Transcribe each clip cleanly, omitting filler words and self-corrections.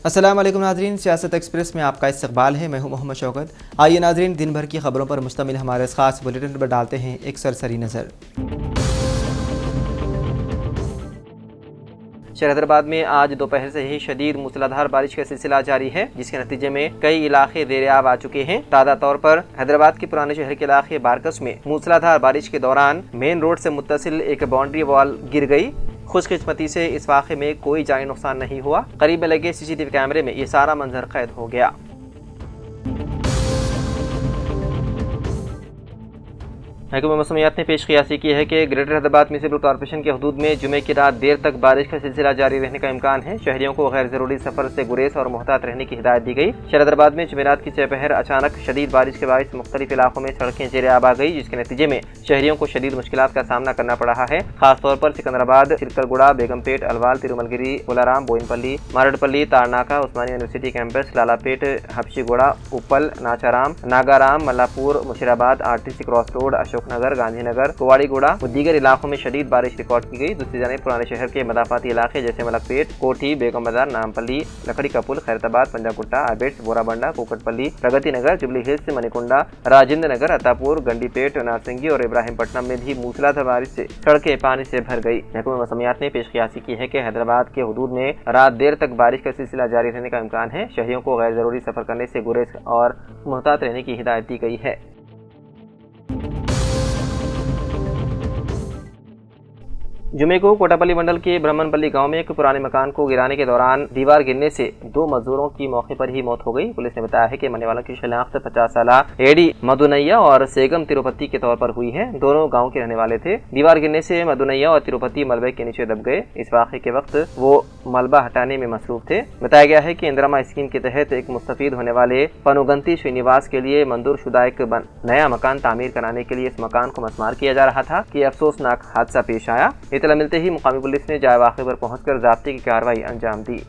अस्सलाम वालेकुम नाज़रीन, सियासत एक्सप्रेस में आपका इस्तकबाल है। मैं हूं मोहम्मद शौकत। आइए नाज़रीन, दिन भर की खबरों पर मुश्तमिल हमारे इस खास बुलेटिन पर डालते हैं एक सरसरी नज़र। शहर हैदराबाद में आज दोपहर से ही शदीद मूसलाधार बारिश का सिलसिला जारी है, जिसके नतीजे में कई इलाके देरियाब आ चुके हैं। ताज़ा तौर पर हैदराबाद के पुराने शहर के इलाके बारकस में मूसलाधार बारिश के दौरान मेन रोड से मुत्तसिल एक बाउंड्री वॉल गिर गई। खुशकिस्मती से इस वाक़े में कोई जानी नुकसान नहीं हुआ। करीब में लगे CCTV कैमरे में ये सारा मंजर कैद हो गया। महकमा मौसमियात ने पेश कियासी की है कि ग्रेटर हैदराबाद म्युनिसिपल कॉर्पोरेशन के हदूद में जुमे की रात देर तक बारिश का सिलसिला जारी रहने का इम्कान है। शहरियों को गैर जरूरी सफर से गुरेज और मोहतात रहने की हिदायत दी गई। शहर हैदराबाद में जुमेरात की दोपहर अचानक शदीद बारिश के बायस मुख्तलिफ इलाकों में सड़कें जेरेआब आ गई, जिसके नतीजे में शहरियों को शदीद मुश्किलात का सामना करना पड़ रहा है। खासतौर पर Secunderabad, Chilkalguda, Begumpet, Alwal, Tirumalagiri, Kolaram, Bowenpally, Marredpally, Tarnaka, Osmania university campus, Lalapet, Habsiguda, Uppal, Nacharam, Nagaram, Mallapur, Musheerabad, RTC cross road, Ashoknagar, Gandhinagar, Kawadiguda और दीगर इलाकों में शदीद बारिश रिकॉर्ड की गई। दूसरी जानिब पुराने शहर के मदाफाती इलाके जैसे मलकपेट, कोठी, बेगम बाजार, नामपल्ली, लकड़ी का पुल, खैरताबाद, पंजागुट्टा, आबेट्स, बोराबंडा, कुकटपल्ली, प्रगति नगर, जुबली हिल्स, मणिकुंडा, राजेंद्र नगर, अतापुर, गंडीपेट, नारसिंगी और इब्राहिमपट्टनम में भी मूसलाधार बारिश से सड़कें पानी से भर गई। महकमा मौसमियात ने पेश कियासी की है कि हैदराबाद के हुदूद में रात देर तक बारिश का सिलसिला जारी रहने का इम्कान है। शहरियों को गैर जरूरी सफर करने से गुरेज और मुहतात रहने की हिदायत दी गई है। जुमे को कोटापल्ली मंडल के ब्रह्मनपल्ली गांव में एक पुराने मकान को गिराने के दौरान दीवार गिरने से 2 मजदूरों की मौके पर ही मौत हो गई। पुलिस ने बताया है कि मरने वालों की शिनाख्त 50 साला एडी मधुनैया और सेगम तिरुपति के तौर पर हुई है। दोनों गांव के रहने वाले थे। दीवार गिरने से मधुनैया और तिरुपति मलबे के नीचे दब गए। इस वाक़े के वक्त वो मलबा हटाने में मसरूफ थे। बताया गया है कि इंदिरामा स्कीम के तहत एक मुस्तफीद होने वाले पनुगंती श्रीनिवास के लिए मंजूर शुदा एक नया मकान तामीर कराने के लिए इस मकान को मस्मार किया जा रहा था कि अफसोसनाक हादसा पेश आया। इत्तला मिलते ही मुकामी पुलिस ने जाए वाक़े पर पहुंचकर ज़ाब्ते की कार्रवाई अंजाम दी।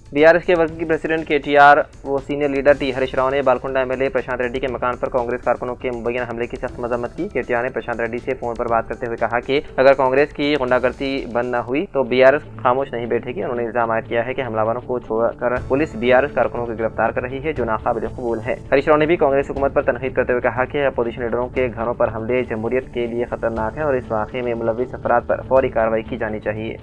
BRS के वर्किंग प्रेसिडेंट KTR व senior leader T Harish Rao ने बालकुंडा MLA प्रशांत रेड्डी के मकान पर कांग्रेस कारकुनों के मुबैना हमले की सख्त मजम्मत की। KTR ने प्रशांत रेड्डी से फोन पर बात करते हुए कहा कि अगर कांग्रेस की गुंडागर्दी बंद न हुई तो BRS खामोश नहीं बैठेगी। उन्होंने इल्जाम आयद किया है कि हमलावरों को छोड़कर पुलिस BRS कारकुनों को गिरफ्तार कर रही है, जो नाकाबिल कबूल है। हरीश राव ने भी कांग्रेस हुकूमत पर तनकीद करते हुए कहा कि अपोजिशन लीडरों के घरों पर हमले जमहूरियत के लिए खतरनाक है और इस वाक़े में मुलव्विस अफराद पर फौरी कार्रवाई की जानी चाहिए।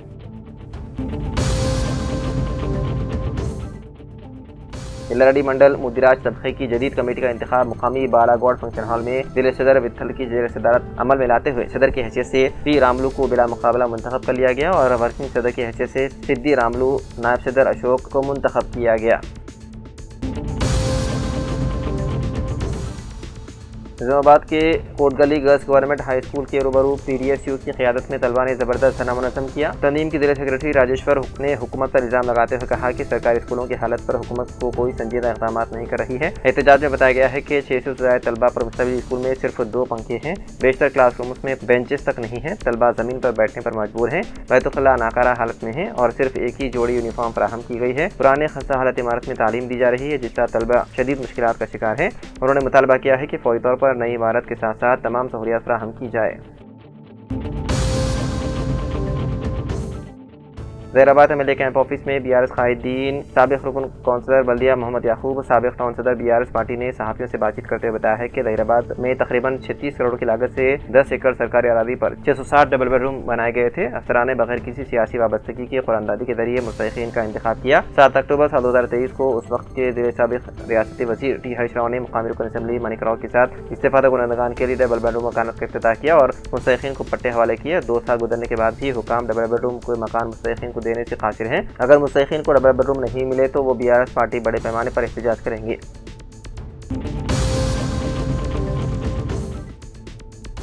इलाराडी मंडल मुदिराज तबके की जदीद कमेटी का इंतखाब मुकामी बालागौड़ फंक्शन हॉल में जिले सदर वित्थल की जेर सदारत अमल में लाते हुए सदर की हैसियत से P रामलू को बिला मुकाबला मुंतखब कर लिया गया और वर्किंग सदर की हैसियत से सिद्दी रामलू, नायब सदर अशोक को मुंतखब किया गया। निजामाबाद के कोटगली गर्ल्स गवर्नमेंट हाई स्कूल के रूबरू PDSU की क़यादत में तलबा ने ज़बरदस्त धरना मुनज़्ज़म किया। तंजीम की ज़िला सेक्रेटरी राजेश्वर ने हुकूमत पर इल्ज़ाम लगाते हुए कहा कि सरकारी स्कूलों की हालत पर हुकूमत को कोई संजीदा इक़दाम नहीं कर रही है। एहतजाज में बताया गया है कि 600 से ज़्यादा तलबा पर मुश्तमिल स्कूल में सिर्फ 2 पंखे हैं। बेशतर क्लासरूम्स में बेंचेस तक नहीं है। तलबा ज़मीन पर बैठने पर मजबूर हैं। बैतुल्ख़ला नाकारा हालत में है और सिर्फ एक ही जोड़ी यूनिफॉर्म फराहम की गई है। पुराने खस्ता हालत इमारत में तालीम दी जा रही है, जिसका तलबा शदीद मुश्किलात का शिकार है। उन्होंने मुतालबा किया है कि फौरी तौर पर नई इमारत के साथ साथ तमाम सहूलियात फराहम की जाए। ज़हीराबाद MLA कैंप ऑफिस में BRS कायदीन साबिक़ रुकन कौंसलर बल्दिया मोहम्मद याकूब, साबिक़ टाउन सदर BRS पार्टी ने सहाफ़ियों से बातचीत करते हुए बताया है कि ज़हीराबाद में तकरीबन 36 करोड़ की लागत से 10 एकड़ सरकारी अराज़ी पर 660 डबल बेडरूम बनाए गए थे। अफसरान ने बगैर किसी सियासी वाबस्तगी के कुरानदादी के जरिए मुस्तहिक़ीन का इंतखाब किया। 7 अक्टूबर साल 2023 को उस वक्त के साबिक़ रियासती वज़ीर T हरीश राव ने मुकामी रुकन असम्बली मानिक राव के साथ इस्तीफ़ादा कुनंदगान के लिए डबल बेडरूम मकान का इफ्तिताह किया और मुस्तहिक़ीन को पट्टे हवाले किए। 2 साल गुजरने के बाद भी हुकाम डबल बेडरूम को मकान मुस्तहिक़ीन को देने से कासिर हैं। अगर मुस्तहिक़ीन को डबल बेडरूम नहीं मिले तो वो BRS पार्टी बड़े पैमाने पर एहतजाज करेंगे।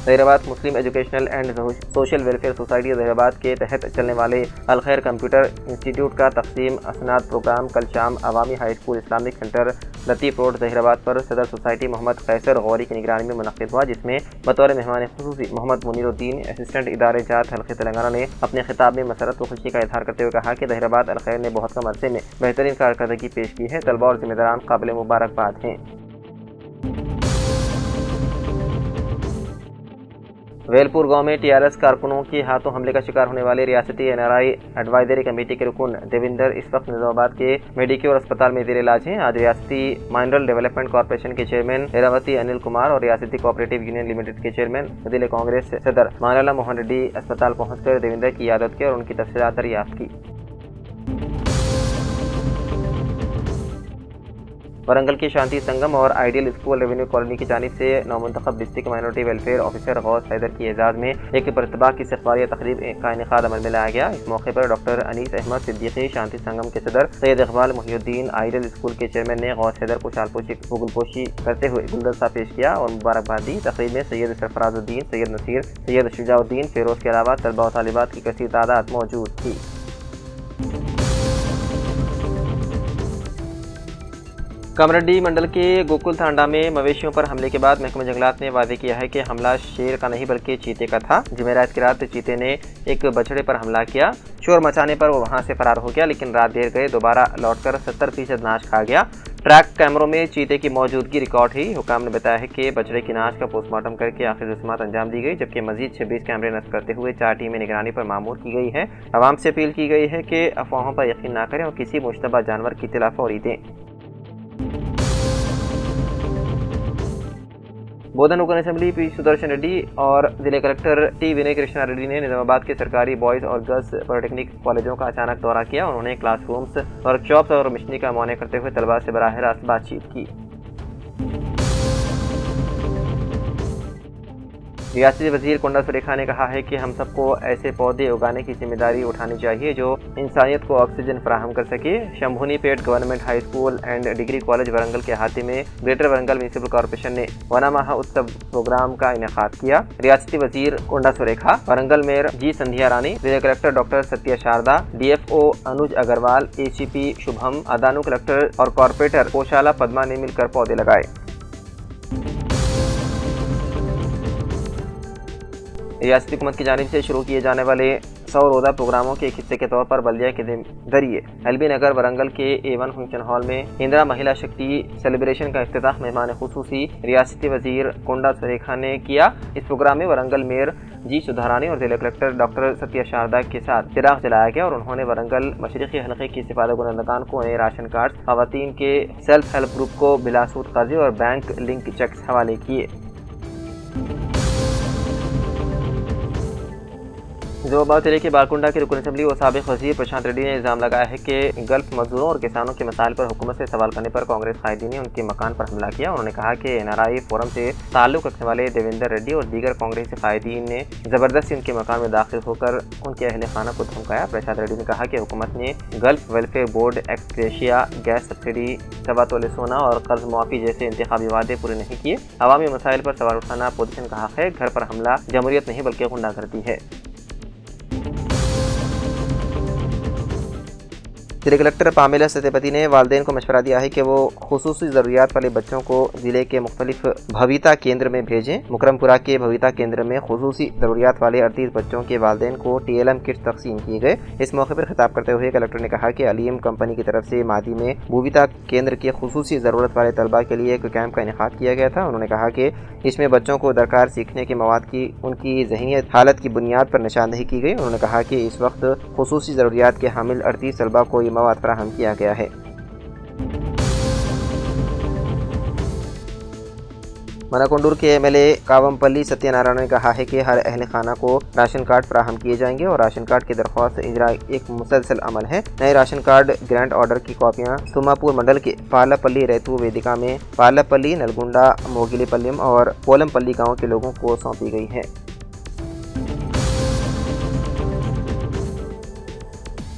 Zaheerabad Muslim educational and social welfare society Zaheerabad के तहत चलने वाले अल खैर कंप्यूटर इंस्टीट्यूट का तक़सीम असनाद प्रोग्राम कल शाम अवामी हाई स्कूल इस्लामिक सेंटर लतीफ़ रोड ज़हीराबाद पर सदर सोसाइटी मोहम्मद कैसर गौरी की निगरानी में मुनक़्क़िद हुआ, जिसमें बतौर मेहमान ख़ुसूसी मोहम्मद मुनीरुद्दीन असिस्टेंट इदारे जात हल्के तेलंगाना ने अपने खिताब में मसरत व खुशी का इज़हार करते हुए कहा कि ज़हीराबाद अल खैर ने बहुत कम अरसे में बेहतरीन कारकर्दगी पेश की है। तलबा और ज़िम्मेदारान काबिल मुबारकबाद हैं। वेलपुर गांव में टीआरएस कारकुनों के हाथों हमले का शिकार होने वाले रियासती एनआरआई एडवाइजरी कमेटी के रुकन देविंदर इस वक्त निजामाबाद के मेडिक्योर अस्पताल में जेर इलाज हैं। आज रियासती माइनरल डेवलपमेंट कॉर्पोरेशन के चेयरमैन लीलावती अनिल कुमार और रियासती कोऑपरेटिव यूनियन लिमिटेड के चेयरमैन जिले कांग्रेस सदर मानला मोहन रेड्डी अस्पताल पहुंचकर देविंदर की यादत की और उनकी तफसीलात दरियाफ्त की। वरंगल के शांति संगम और आइडियल स्कूल रेवेन्यू कॉलोनी की जानिब से नौमुंतखब district minority welfare officer Ghouse Haider की एजाज़ में एक प्रतिभा की इस्तक़बालिया तकरीब का इनेकाद अमल में लाया गया। इस मौके पर डॉक्टर अनीस अहमद सिद्दीकी, शांति संगम के सदर सैयद इकबाल मुहिउद्दीन, आइडियल स्कूल के चेयरमैन ने गौस हैदर को गुलपोशी करते हुए गुलदस्ता पेश किया और मुबारकबाद दी। तकरीब में सैयद सरफराजुद्दीन, सैयद नसीर, सैयद शुजाउद्दीन, फेरोज़ के अलावा तलबा और तालिबात की कसीर तादाद मौजूद थी। कामरेड्डी मंडल के गोकुल थांडा में मवेशियों पर हमले के बाद महकमा जंगलात ने वादे किया है कि हमला शेर का नहीं बल्कि चीते का था। जुमेरात की रात चीते ने एक बछड़े पर हमला किया। शोर मचाने पर वो वहां से फरार हो गया, लेकिन रात देर गए दोबारा लौटकर 70% नाश खा गया। ट्रैक कैमरों में चीते की मौजूदगी रिकॉर्ड हुई। हुकाम ने बताया है कि बछड़े की नाश का पोस्टमार्टम करके आखिरी रस्मात अंजाम दी गई, जबकि मजीद 26 कैमरे नस्ब करते हुए 4 टीमें निगरानी पर मामूर की गई है। आवाम से अपील की गई है कि अफवाहों पर यकीन न करें और किसी मुश्तबा जानवर की इत्तला फौरी दें। बोधन रुकन असेंबली पी सुदर्शन रेड्डी और जिले कलेक्टर टी विनय कृष्णा रेड्डी ने निजामाबाद के सरकारी बॉयज़ और गर्ल्स पॉलिटेक्निक कॉलेजों का अचानक दौरा किया। उन्होंने क्लासरूम्स, वर्कशॉप्स और मशीनरी का मुआयना करते हुए तलबा से बराह रास्त बातचीत की। रियासती वजीर कोंडा सुरेखा ने कहा है कि हम सबको ऐसे पौधे उगाने की जिम्मेदारी उठानी चाहिए जो इंसानियत को ऑक्सीजन फराहम कर सके। Shambunipet government high school and degree college Warangal के अहाते में ग्रेटर वरंगल म्यूनिसिपल कॉर्पोरेशन ने वना माह उत्सव प्रोग्राम का इनेकाद किया। रियासती वजीर कोंडा सुरेखा, वरंगल मेयर जी संध्या रानी, जिला collector doctor Satya Sharada, DFO Anuj Agarwal, ACP Shubham, अदानु कलेक्टर और कॉर्पोरेटर कोशाला पद्मा ने मिलकर पौधे लगाए। रियासती हुकूमत की जानिब से शुरू किए जाने वाले 100 रोज़ा प्रोग्रामों के एक हिस्से के तौर पर बल्दिया के जरिए LB नगर वरंगल के A1 फंक्शन हॉल में इंदिरा महिला शक्ति सेलिब्रेशन का इफ्तिताह मेहमान खुसूसी रियासती वजीर कोंडा सुरेखा ने किया। इस प्रोग्राम में वरंगल मेयर जी सुधारानी और जिला कलेक्टर डॉक्टर सत्या शारदा के साथ चिराग जलाया गया और उन्होंने वरंगल मशरिकी हल्के की इस्तिफादा कुनंदगान को नए राशन कार्ड, खवातीन के सेल्फ हेल्प ग्रुप को बिलासूद कर्जे और बैंक लिंक चेक्स हवाले किए। निजामाबाद जिले के बारकुंडा के रुकन असेंबली और साबिक वजीर प्रशांत रेड्डी ने इल्ज़ाम लगाया है कि गल्फ मजदूरों और किसानों के मसाइल पर हुकूमत से सवाल करने पर कांग्रेस कायदीन ने उनके मकान पर हमला किया। उन्होंने कहा कि NRI फोरम से ताल्लुक़ रखने वाले देविंदर रेड्डी और दीगर कांग्रेसी कायदीन ने ज़बरदस्ती उनके मकान में दाखिल होकर उनके अहल खाना को धमकाया। प्रशांत रेड्डी ने कहा कि हुकूमत ने gulf welfare board, x gratia, gas subsidy, 7 तोले सोना और कर्ज मुआफ़ी जैसे इंतखाबी वादे पूरे नहीं किए। अवामी मसाइल पर सवाल उठाना अपोजिशन का हक है। घर पर हमला जमहूरियत नहीं बल्कि गुंडागर्दी है। जिले कलेक्टर पामेला सत्यपति ने वालिदैन को मशवरा दिया है कि वो खुसूसी ज़रूरियात वाले बच्चों को ज़िले के मुख्तलिफ भविता केंद्र में भेजें। मुकरमपुरा के भविता केंद्र में खुसूसी ज़रूरियात वाले 38 बच्चों के वालिदैन को TLM किट्स तकसीम किए गए। इस मौके पर खिताब करते हुए कलेक्टर ने कहा कि अलीम कंपनी की तरफ से मादी में भविता केंद्र के खुसूसी ज़रूरत वाले तलबा के लिए एक कैंप का इनेकाद किया गया था। उन्होंने कहा कि इसमें बच्चों को दरकार सीखने के मवाद की उनकी ज़हनियत हालत की बुनियाद पर निशानदही की गई। उन्होंने कहा कि इस वक्त खुसूसी ज़रूरियात के हामिल 38 तलबा को ये मवाद फराहम किया गया है। मनाकोंडूर के MLA कावमपल्ली सत्यनारायण ने कहा है कि हर अहल खाना को राशन कार्ड फराहम किए जाएंगे और राशन कार्ड की दरख्वास्त इजरा एक मुसलसल अमल है। नए राशन कार्ड ग्रांट ऑर्डर की कॉपियां तुमापुर मंडल के पालापल्ली रैतू वेदिका में पालापल्ली, नलगुंडा, मोगिलीपल्लिम और पोलमपल्ली गाँव के लोगों को सौंपी गई है।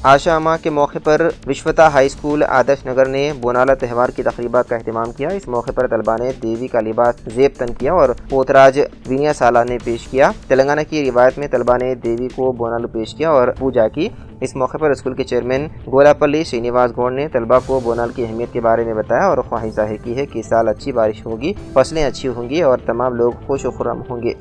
आशा अम्मा के मौके पर विश्वता हाई स्कूल आदर्श नगर ने बोनाला त्यौहार की तकरीबात का अहतमाम किया। इस मौके पर तलबा ने देवी का लिबास जेब तन किया और पोतराज विनिया साला ने पेश किया। तेलंगाना की रिवायत में तलबा ने देवी को बोनालू पेश किया और पूजा की। इस मौके पर स्कूल के चेयरमैन गोलापल्ली श्रीनिवास गौड़ ने तलबा को बोनाल की अहमियत के बारे में बताया और ख्वाहिश जाहिर की है कि इस साल अच्छी बारिश होगी, फसलें अच्छी होंगी और तमाम लोग खुश व खुर्रम होंगे।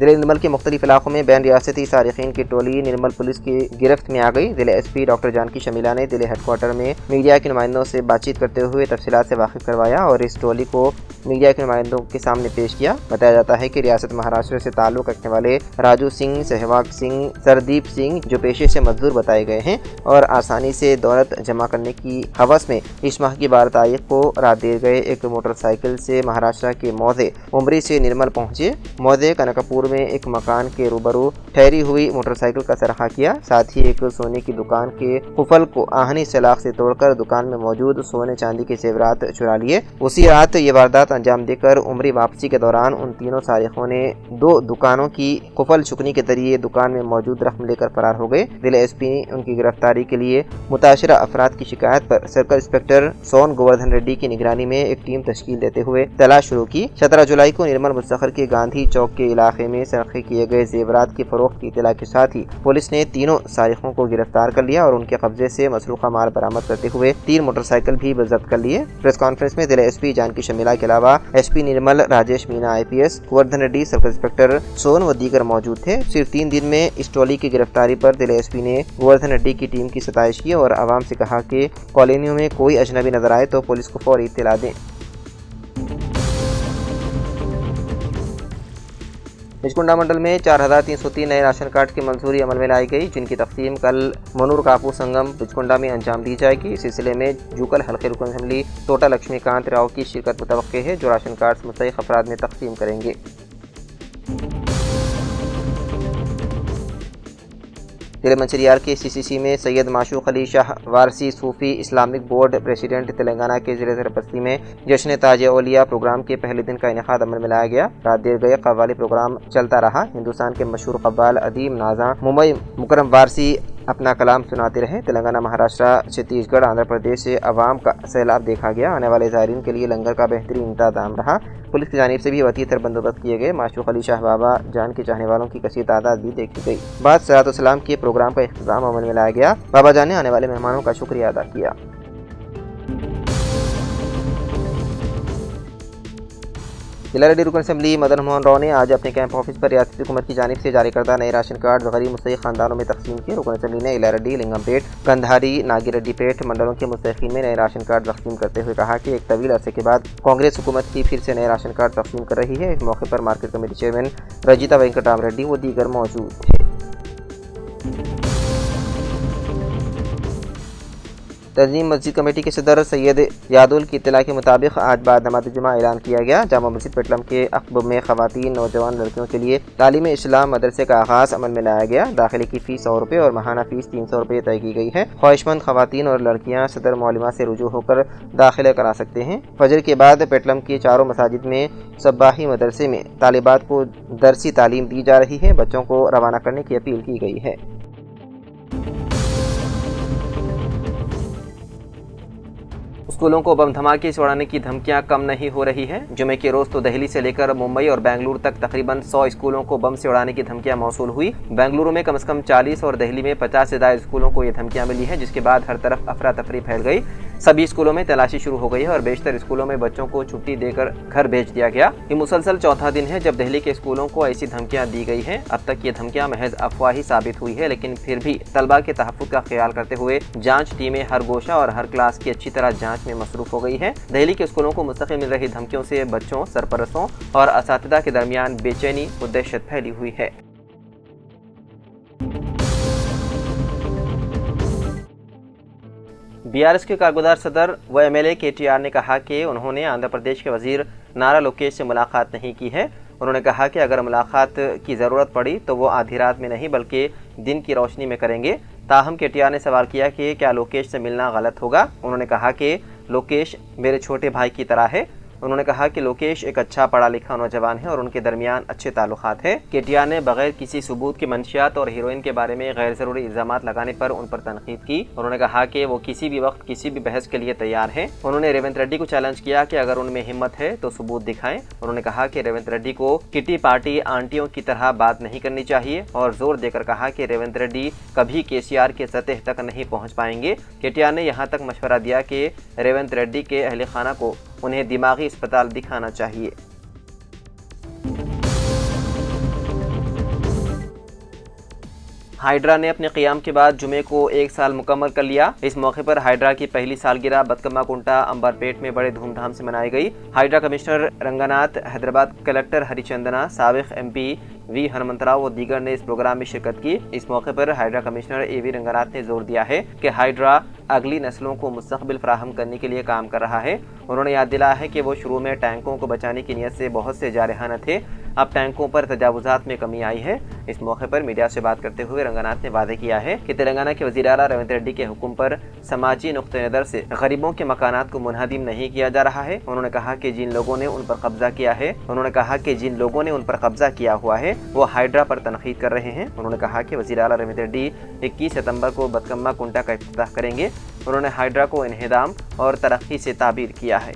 जिले निर्मल के मुख्तलिफ इलाकों में बैन रियासती सारिकीन की टोली निर्मल पुलिस की गिरफ्त में आ गई। जिले एसपी डॉक्टर जानकी शमीला ने जिले हेडक्वार्टर में मीडिया के नुमाइंदों से बातचीत करते हुए तफसीलात से वाकिफ करवाया और इस टोली को मीडिया के नुमाइंदों के सामने पेश किया। बताया जाता है कि रियासत महाराष्ट्र से ताल्लुक रखने वाले राजू सिंह, सहवाग सिंह, सरदीप सिंह जो पेशे से मजदूर बताए गए हैं और आसानी से दौलत जमा करने की हवस में इस माह की 12 तारीख को रात देर गए एक मोटरसाइकिल से महाराष्ट्र के मौजे उमरी से निर्मल पहुंचे। मौजे कनकपुर में एक मकान के रूबरू ठहरी हुई मोटरसाइकिल का सरखा किया। साथ ही एक सोने की दुकान के कुफल को आहनी सलाख से तोड़कर दुकान में मौजूद सोने चांदी के जेवरात चुरा लिए। उसी रात ये वारदात अंजाम देकर उमरी वापसी के दौरान उन तीनों सारिकों ने 2 दुकानों की कुफल चुकनी के जरिए दुकान में मौजूद रकम लेकर फरार हो गए। जिले एसपी ने उनकी गिरफ्तारी के लिए मुताशिरा अफराद की शिकायत पर सर्कल इंस्पेक्टर सोन गोवर्धन रेड्डी की निगरानी में एक टीम तश्कील देते हुए तलाश शुरू की। 17 जुलाई को निर्मल मुस्तखर के गांधी चौक के इलाके में सरखे किए गए जेवरात की फरोख्त की इत्तला के साथ ही पुलिस ने तीनों सारिकों को गिरफ्तार कर लिया और उनके कब्जे से मसरूखा माल बरामद करते हुए 3 मोटरसाइकिल भी जब्त कर लिए। प्रेस कॉन्फ्रेंस में जिले एसपी जानकी शमीला के अलावा SP Nirmal Rajesh Meena IPS, Govardhan Reddy, circle inspector Sone व दीगर मौजूद थे। सिर्फ 3 दिन में इस टोली की गिरफ्तारी पर जिले एसपी ने गोवर्धन रेड्डी की टीम की सताइश की और आवाम से कहा कि कॉलोनियों में कोई अजनबी नजर आए तो पुलिस को फौरी इत्तला दें। बिचकुंडा मंडल में 4303 नए राशन कार्ड की मंजूरी अमल में लाई गई, जिनकी तकसीम कल मनूर कापू संगम बिचकुंडा में अंजाम दी जाएगी। इस सिलसिले में जूकल हल्के रुकन असेंबली टोटा लक्ष्मीकांत राव की शिरकत मुतवक्के है, जो राशन कार्ड मुस्तहिक अफराद में तकसीम करेंगे। जिले मंचिरियार के CCC में सैयद माशूक अली शाह वारसी सूफी इस्लामिक बोर्ड प्रेसिडेंट तेलंगाना के जिले सरपस्ती में जश्न ताज औलिया प्रोग्राम के पहले दिन का इनेकाद अमल में लाया गया। रात देर गए कव्वाली प्रोग्राम चलता रहा। हिंदुस्तान के मशहूर कव्वाल अदीम नाजा मुंबई मुकरम वारसी अपना कलाम सुनाते रहे। तेलंगाना, महाराष्ट्र, छत्तीसगढ़, आंध्र प्रदेश से अवाम का सैलाब देखा गया। आने वाले ज़ायरीन के लिए लंगर का बेहतरीन इंतजाम रहा। पुलिस की जानिब से भी वतीतर बंदोबस्त किए गए। माशूक अली शाह बाबा जान के चाहने वालों की कसीर तादाद भी देखी गई। बाद सलातो सलाम के प्रोग्राम का इख्तिताम अमल में लाया गया। बाबा जान ने आने वाले मेहमानों का शुक्रिया अदा किया। जिला रेड्डी रुकन असेंबली मदन मोहन राव ने आज अपने कैंप ऑफिस पर रियासती हुकूमत की जानिब से जारी करदा नए राशन कार्ड गरीब मुस्तहिक खानदानों में तकसीम किए। रुकन असेंबली ने इला रेड्डी, लिंगमपेट, गंधारी, नागिरेड्डीपेट मंडलों के मुस्तहिकीन में नए राशन कार्ड तकसीम करते हुए कहा कि एक तवील अरसे के बाद कांग्रेस हुकूमत की फिर से नए राशन कार्ड तकसीम कर रही है। इस मौके पर market committee chairman Rajitha Venkatam Reddy व दीगर मौजूद थे। तंजीम मस्जिद कमेटी के सदर सैयद यादुल की इत्तला के मुताबिक आज बाद नमाज जुमा ऐलान किया गया। जामा मस्जिद पेटलम के अकब में खवातीन नौजवान लड़कियों के लिए तालीम इस्लाम मदरसे का आगाज़ अमल में लाया गया। दाखिले की फ़ीस 100 रुपये और माहाना फ़ीस 300 रुपये तय की गई है। ख्वाहिशमंद खवातीन और लड़कियाँ सदर मौलिमा से रुजू होकर दाखिले करा सकते हैं। फजर के बाद पेटलम की चारों मसाजिद में सब्बाही मदरसे में तालिबात को दरसी तालीम दी जा रही है। बच्चों को रवाना करने की अपील की गई है। स्कूलों को बम धमाके से उड़ाने की धमकियां कम नहीं हो रही है। जुमे के रोज तो दिल्ली से लेकर मुंबई और बेंगलुरु तक तकरीबन 100 स्कूलों को बम से उड़ाने की धमकियां मौसूल हुई। बेंगलुरु में कम से कम 40 और दिल्ली में 50 से ज्यादा स्कूलों को ये धमकियां मिली है, जिसके बाद हर तरफ अफरा तफरी फैल गई। सभी स्कूलों में तलाशी शुरू हो गई है और बेशतर स्कूलों में बच्चों को छुट्टी देकर घर भेज दिया गया। ये मुसलसल चौथा दिन है जब दिल्ली के स्कूलों को ऐसी धमकियां दी गई हैं। अब तक ये धमकियां महज अफवाही साबित हुई है, लेकिन फिर भी तलबा के तहफ़्फ़ुज़ का ख्याल करते हुए जांच टीमें हर गोशा और हर क्लास की अच्छी तरह जांच में मसरूफ हो गई है। दिल्ली के स्कूलों को मुस्तकिल मिल रही धमकियों से बच्चों, सरपरस्तों और असातिज़ा के दरमियान बेचैनी व दहशत फैली हुई है। BRS के कारगुजार सदर व MLA KTR ने कहा कि उन्होंने आंध्र प्रदेश के वजीर नारा लोकेश से मुलाकात नहीं की है। उन्होंने कहा कि अगर मुलाकात की ज़रूरत पड़ी तो वो आधी रात में नहीं बल्कि दिन की रोशनी में करेंगे। ताहम KTR ने सवाल किया कि क्या लोकेश से मिलना गलत होगा। उन्होंने कहा कि लोकेश मेरे छोटे भाई की तरह है। उन्होंने कहा कि लोकेश एक अच्छा पढ़ा लिखा नौजवान है और उनके दरमियान अच्छे ताल्लुकात है। KTR ने बगैर किसी सबूत के मंशियात और हीरोइन के बारे में गैर ज़रूरी इल्ज़ामात लगाने पर उन पर तनकीद की। उन्होंने कहा कि वो किसी भी वक्त किसी भी बहस के लिए तैयार हैं। उन्होंने रेवंत रेड्डी को चैलेंज किया कि अगर उनमें हिम्मत है तो सबूत दिखाएं। उन्होंने कहा कि रेवंत रेड्डी को किटी पार्टी आंटियों की तरह बात नहीं करनी चाहिए और जोर देकर कहा कि रेवंत रेड्डी कभी KCR के सतह तक नहीं पहुँच पाएंगे। KTR ने यहाँ तक मशवरा दिया कि रेवंत रेड्डी के अहल खाना को उन्हें दिमागी अस्पताल दिखाना चाहिए। हाइड्रा ने अपने क़याम के बाद जुमे को 1 साल मुकम्मल कर लिया। इस मौके पर हाइड्रा की पहली सालगिरह बतकम्मा कुंटा अंबरपेट में बड़े धूमधाम से मनाई गई। हाइड्रा कमिश्नर रंगनाथ, हैदराबाद कलेक्टर हरिचंदना, साबिक MP वी हनुमंतराव और दीगर ने इस प्रोग्राम में शिरकत की। इस मौके पर हाइड्रा कमिश्नर AV रंगनाथ ने जोर दिया है कि हाइड्रा अगली नस्लों को मुस्तकबिल फराहम करने के लिए काम कर रहा है। उन्होंने याद दिलाया है कि वो शुरू में टैंकों को बचाने की नीयत से बहुत से जारहाना थे, अब टैंकों पर तजावुजात में कमी आई है। इस मौके पर मीडिया से बात करते हुए रंगनाथ ने वादे किया है कि तेलंगाना के वज़ीर आला रेवंत रेड्डी के हुक्म पर समाजी नुक्ते नज़र से गरीबों के मकानात को मुनहदिम नहीं किया जा रहा है। उन्होंने कहा कि जिन लोगों ने उन पर कब्जा किया हुआ है वो हाइड्रा पर तनकीद कर रहे हैं। उन्होंने कहा कि वज़ीर आला रेवंत रेड्डी 21 सितंबर को बतकम्मा कुंटा का इफ्तिताह करेंगे। उन्होंने हाइड्रा को इन्हिदाम और तरक्की से ताबीर किया है।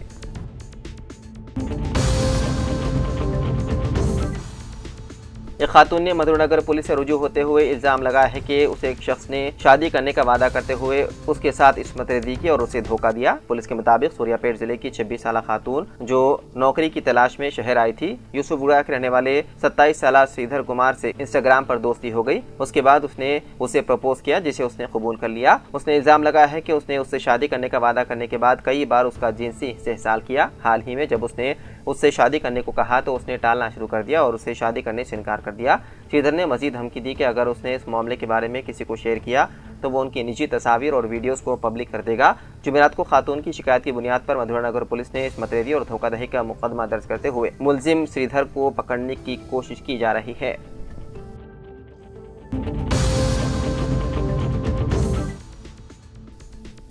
एक खातून ने मधुरनगर पुलिस से रुजू होते हुए इल्ज़ाम लगाया है कि उसे एक शख्स ने शादी करने का वादा करते हुए उसके साथ इस्मत रेज़ी की और उसे धोखा दिया। पुलिस के मुताबिक सूर्यापेट जिले की 26 साला खातून जो नौकरी की तलाश में शहर आई थी, यूसुफगुड़ा के रहने वाले 27 साला श्रीधर कुमार से इंस्टाग्राम पर दोस्ती हो गई। उसके बाद उसने उसे प्रपोज किया, जिसे उसने कबूल कर लिया। उसने इल्ज़ाम लगाया है कि उसने उससे शादी करने का वादा करने के बाद कई बार उसका जिनसी इस्तेहसाल किया। हाल ही में जब उसने उससे शादी करने को कहा तो उसने टालना शुरू कर दिया और उससे शादी करने से इनकार कर दिया। श्रीधर ने मजीद धमकी दी कि अगर उसने इस मामले के बारे में किसी को शेयर किया तो वो उनकी निजी तस्वीर और वीडियोस को पब्लिक कर देगा। जुमेरात को खातून की शिकायत की बुनियाद पर मधुरनगर पुलिस ने इस्मत रेज़ी और धोखाधड़ी का मुकदमा दर्ज करते हुए मुलजिम श्रीधर को पकड़ने की कोशिश की जा रही है।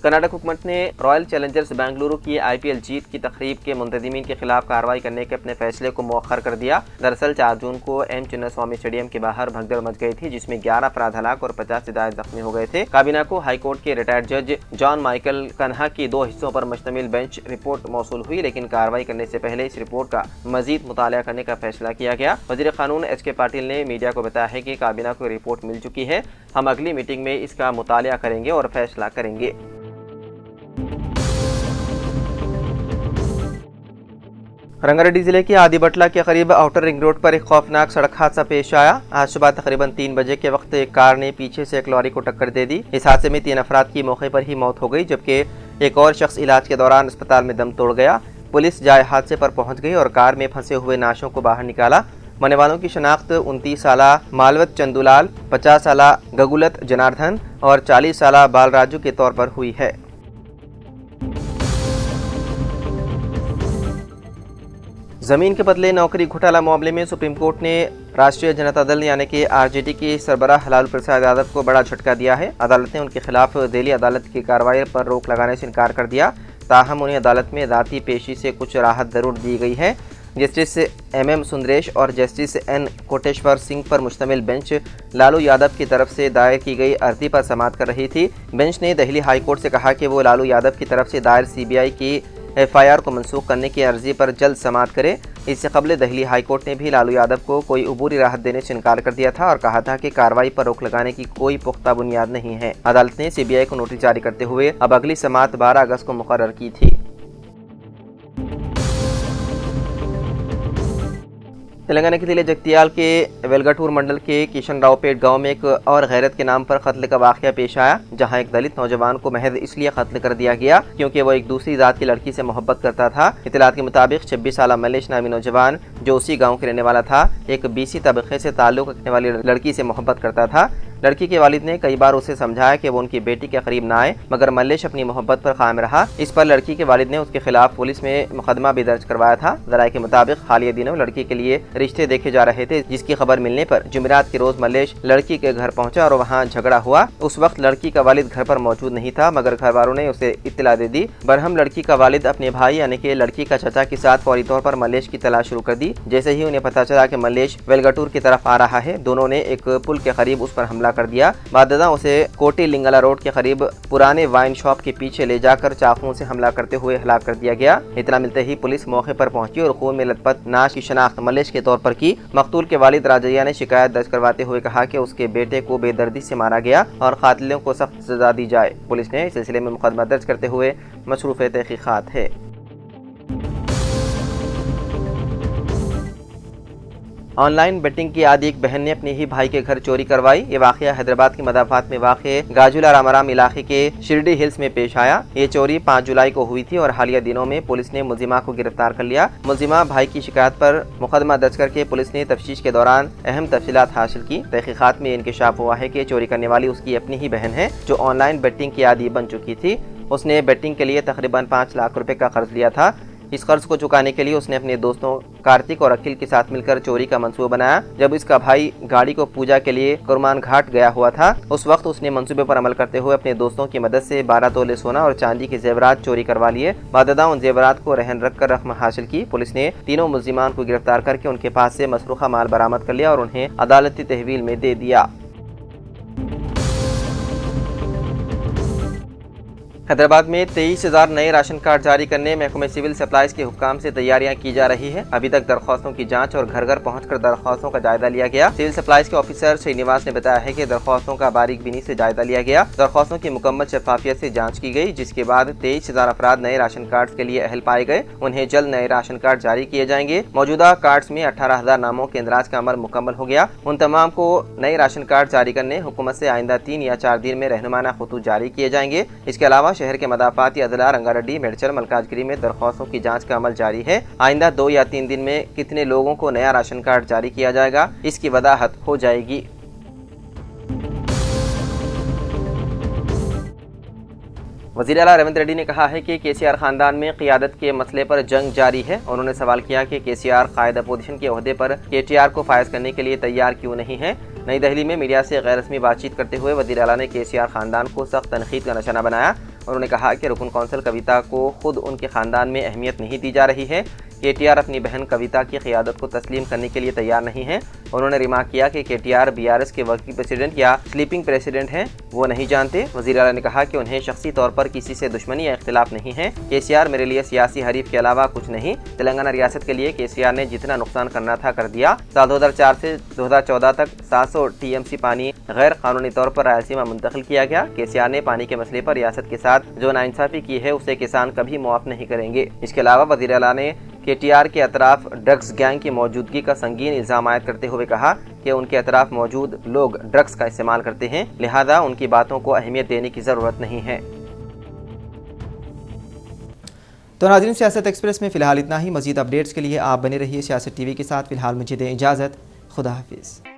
कर्नाटक हुकूमत ने रॉयल चैलेंजर्स बेंगलुरु की IPL जीत की तकरीब के मुंतज़िमीन के खिलाफ कार्रवाई करने के अपने फैसले को मौखर कर दिया। दरअसल 4 जून को M चिन्नास्वामी स्टेडियम के बाहर भगदड़ मच गई थी, जिसमें 11 अफराद हलाक और 50 से ज़ायद जख्मी हो गए थे। काबीना को हाईकोर्ट के रिटायर्ड जज जॉन माइकल कन्हा की 2 हिस्सों पर मुश्तमिल बेंच रिपोर्ट मौसूल हुई, लेकिन कार्रवाई करने से पहले इस रिपोर्ट का मजीद मुताला करने का फैसला किया गया। वज़ीर कानून HK पाटिल ने मीडिया को बताया है कि काबीना को रिपोर्ट मिल चुकी है, हम अगली मीटिंग में इसका मुताला करेंगे और फैसला करेंगे। रंगारेड्डी जिले के आदिबटला के करीब आउटर रिंग रोड पर एक खौफनाक सड़क हादसा पेश आया। आज सुबह तकरीबन 3 बजे के वक्त एक कार ने पीछे से एक लॉरी को टक्कर दे दी। इस हादसे में 3 अफराद की मौके पर ही मौत हो गई, जबकि एक और शख्स इलाज के दौरान अस्पताल में दम तोड़ गया। पुलिस जाए हादसे पर पहुंच गई और कार में फंसे हुए नाशों को बाहर निकाला। मरने वालों की शनाख्त 29 साला मालवत चंदूलाल, 50 साला गगुलत जनार्दन और 40 साला बालराजू के तौर पर हुई है। जमीन के बदले नौकरी घोटाला मामले में सुप्रीम कोर्ट ने राष्ट्रीय जनता दल यानी कि RJD की सरबराह लालू प्रसाद यादव को बड़ा झटका दिया है। अदालत ने उनके खिलाफ दिल्ली अदालत की कार्रवाई पर रोक लगाने से इनकार कर दिया। ताहम उन्हें अदालत में ज़ाती पेशी से कुछ राहत जरूर दी गई है। जस्टिस MM सुंदरेश और जस्टिस N कोटेश्वर सिंह पर मुश्तमिल बेंच लालू यादव की तरफ से दायर की गई अर्जी पर समाअत कर रही थी। बेंच ने दिल्ली हाई कोर्ट से कहा कि वो लालू यादव की तरफ से दायर CBI की FIR को मनसूख करने की अर्जी पर जल्द समाअत करे। इससे कबल दिल्ली हाई कोर्ट ने भी लालू यादव को कोई अबूरी राहत देने से इनकार कर दिया था और कहा था कि कार्रवाई पर रोक लगाने की कोई पुख्ता बुनियाद नहीं है। अदालत ने CBI को नोटिस जारी करते हुए अब अगली समाअत 12 अगस्त को मुकर्रर की थी। तेलंगाना के जिले जगतियाल के वेलगटूर मंडल के किशन रावपेट गांव में एक और गैरत के नाम पर कत्ल का वाकया पेश आया, जहां एक दलित नौजवान को महज इसलिए कत्ल कर दिया गया क्योंकि वो एक दूसरी जात की लड़की से मोहब्बत करता था। इत्तलात के मुताबिक 26 साला मलेश नामी नौजवान जो उसी गाँव के रहने वाला था, एक BC तबके से ताल्लुक रखने वाली लड़की से मोहब्बत करता था। लड़की के वालिद ने कई बार उसे समझाया कि वो उनकी बेटी के करीब ना आए, मगर मल्लेश अपनी मोहब्बत पर कायम रहा। इस पर लड़की के वालिद ने उसके खिलाफ पुलिस में मुकदमा भी दर्ज करवाया था। ज़राए के मुताबिक हालिया दिनों लड़की के लिए रिश्ते देखे जा रहे थे, जिसकी खबर मिलने पर जुमेरात के रोज मल्लेश लड़की के घर पहुंचा और वहां झगड़ा हुआ। उस वक्त लड़की का वालिद घर पर मौजूद नहीं था, मगर घर वालों ने उसे इत्तला दे दी। बरहम लड़की का वालिद अपने भाई यानी कि लड़की का चचा के साथ फौरी तौर पर मल्लेश की तलाश शुरू कर दी। जैसे ही उन्हें पता चला कि मल्लेश वेलगटूर की तरफ आ रहा है, दोनों ने एक पुल के करीब उस पर हमला कर दिया। उसे कोटी लिंगला रोड के करीब पुराने वाइन शॉप के पीछे ले जाकर चाकुओं से हमला करते हुए हलाक कर दिया गया। इतना मिलते ही पुलिस मौके पर पहुंची और खून में लथपथ नाश की शनाख्त मल्लेश के तौर पर की। मकतूल के वालिद राजैया ने शिकायत दर्ज करवाते हुए कहा कि उसके बेटे को बेदर्दी से मारा गया और कातिलों को सख्त सजा दी जाए। पुलिस ने इस सिलसिले में मुकदमा दर्ज करते हुए मशरूफ तहकीकात है। ऑनलाइन बेटिंग की आदि एक बहन ने अपने ही भाई के घर चोरी करवाई। ये वाकया हैदराबाद के मदाफात में वाक़े गाजुला रामाराम इलाके के शिरडी हिल्स में पेश आया। ये चोरी 5 जुलाई को हुई थी और हालिया दिनों में पुलिस ने मुलजिमा को गिरफ्तार कर लिया। मुलजिमा भाई की शिकायत पर मुकदमा दर्ज करके पुलिस ने तफ्तीश के दौरान अहम तफसीलात हासिल की। तहकीकात में इंकशाफ हुआ है कि चोरी करने वाली उसकी अपनी ही बहन है, जो ऑनलाइन बेटिंग की आदी बन चुकी थी। उसने बेटिंग के लिए तकरीबन 5 लाख रुपए का कर्ज लिया था। इस कर्ज को चुकाने के लिए उसने अपने दोस्तों कार्तिक और अखिल के साथ मिलकर चोरी का मंसूबा बनाया। जब इसका भाई गाड़ी को पूजा के लिए कुरमान घाट गया हुआ था, उस वक्त उसने मंसूबे पर अमल करते हुए अपने दोस्तों की मदद से 12 तोले सोना और चांदी के जेवरात चोरी करवा लिए। बाददा उन जेवरात को रहन रख कर रकम हासिल की। पुलिस ने तीनों मुलजिमान को गिरफ्तार करके उनके पास से मसरूखा माल बरामद कर लिया और उन्हें अदालती तहवील में दे दिया। हैदराबाद में 23,000 नए राशन कार्ड जारी करने महकमे सिविल सप्लाईज के हुक्काम से तैयारियां की जा रही है। अभी तक दरख्वास्तों की जांच और घर घर पहुंचकर दरख्वास्तों का जायजा लिया गया। सिविल सप्लाईज के ऑफिसर श्रीनिवास ने बताया है कि दरख्वास्तों का बारीक बीनी से जायजा लिया गया। दरख्वास्तों की मुकम्मल शफाफियत से जाँच की गई, जिसके बाद 23,000 अफराद नए राशन कार्ड के लिए अहल पाए गए। उन्हें जल्द नए राशन कार्ड जारी किए जाएंगे। मौजूदा कार्ड में 18,000 नामों के इंदराज का अमल मुकम्मल हो गया। उन तमाम को नए राशन कार्ड जारी करने हुकूमत से आइंदा 3 या 4 दिन में रहनुमाना खतूत जारी किए जाएंगे। इसके अलावा शहर के मदाफाती अदला, रंगारेड्डी, मेडचल, मलकाजगिरी में दरख्वास्तों की जांच का अमल जारी है। आइंदा 2 या 3 दिन में कितने लोगों को नया राशन कार्ड जारी किया जाएगा, इसकी वदाहत हो जाएगी। वज़ीर आला रेवंत रेड्डी ने कहा है कि केसीआर खानदान में क़ियादत के मसले पर जंग जारी है। उन्होंने सवाल किया कि केसीआर कायद अपोजिशन के ओहदे पर केटीआर को फायज करने के लिए तैयार क्यों नहीं है। नई दिल्ली में मीडिया से गैर रस्मी बातचीत करते हुए वज़ीर आला ने केसीआर खानदान को सख्त तनकीद का निशाना बनाया। उन्होंने कहा कि रुकन कौंसिल कविता को खुद उनके खानदान में अहमियत नहीं दी जा रही है। केटीआर अपनी बहन कविता की क़ियादत को तस्लीम करने के लिए तैयार नहीं है। उन्होंने रिमार्क किया कि केटीआर बीआरएस के वर्किंग प्रेसिडेंट या स्लीपिंग प्रेसिडेंट हैं, वो नहीं जानते। वज़ीर आला ने कहा कि उन्हें शख्सी तौर पर किसी से दुश्मनी या इख्तिलाफ नहीं है। केसीआर मेरे लिए सियासी हरीफ के अलावा कुछ नहीं। तेलंगाना रियासत के लिए केसीआर ने जितना नुकसान करना था कर दिया। साल 2004 से 2014 तक 700 टीएमसी पानी गैर कानूनी तौर पर रायलसीमा मुंतकिल किया गया। केसीआर ने पानी के मसले पर रियासत के साथ जो नाइंसाफी की है उसे किसान कभी मुआफ नहीं करेंगे। इसके अलावा वज़ीर आला ने केटीआर के अतराफ ड्रग्स गैंग की मौजूदगी का संगीन इल्ज़ाम आयद करते हुए कहा कि उनके अतराफ मौजूद लोग ड्रग्स का इस्तेमाल करते हैं, लिहाजा उनकी बातों को अहमियत देने की ज़रूरत नहीं है। तो नाज़रीन, सियासत एक्सप्रेस में फ़िलहाल इतना ही। मज़ीद अपडेट्स के लिए आप बने रहिए सियासत टीवी के साथ। फ़िलहाल मुझे दें इजाज़त। खुदा हाफिज़।